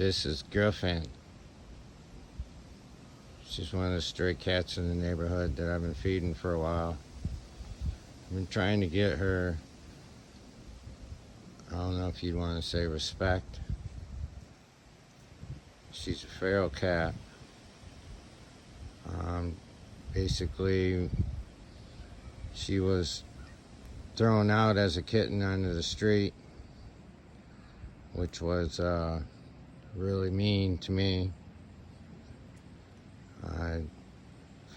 This is Girlfriend. She's one of the stray cats in the neighborhood that I've been feeding for a while. I've been trying to get her, I don't know if you'd want to say respect. She's a feral cat. Basically, she was thrown out as a kitten onto the street, which was really mean to me. I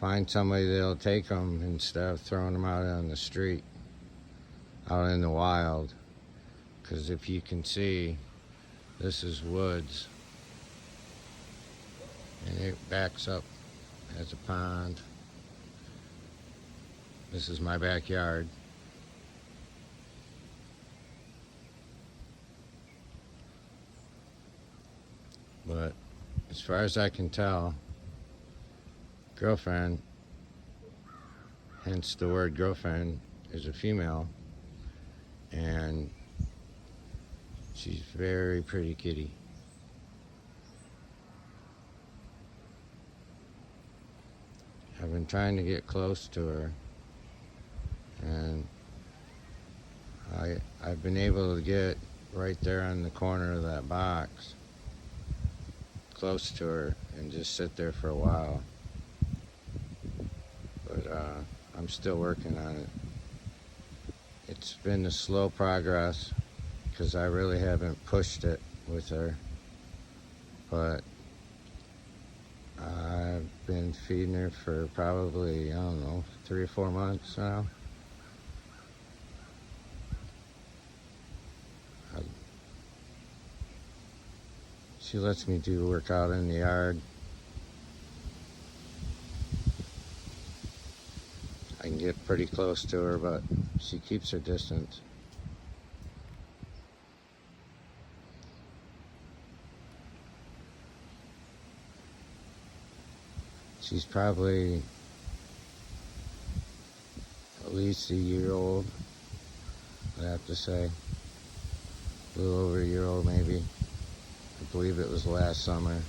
find somebody that'll take them instead of throwing them out on the street, out in the wild. Because if you can see, this is woods, and it backs up as a pond. This is my backyard. But as far as I can tell, Girlfriend, hence the word girlfriend, is a female, and she's very pretty kitty. I've been trying to get close to her, and I've been able to get right there on the corner of that box, close to her, and just sit there for a while. But I'm still working on it. It's been a slow progress because I really haven't pushed it with her, but I've been feeding her for probably, I don't know, 3 or 4 months now. She lets me do work out in the yard. I can get pretty close to her, but she keeps her distance. She's probably at least a year old, I'd have to say. A little over a year old, maybe. I believe it was last summer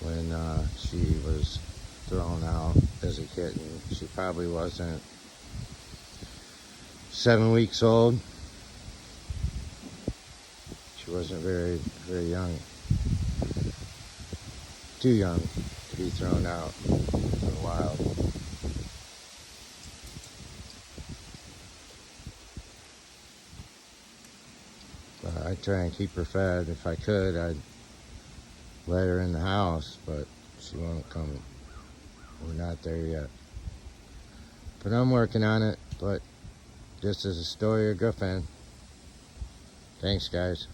when she was thrown out as a kitten. She probably wasn't 7 weeks old. She wasn't very, very young. Too young to be thrown out in the wild. But I try and keep her fed. If I could, I'd let her in the house, but she won't come. We're not there yet. But I'm working on it. But just as a story of Girlfriend. Thanks, guys.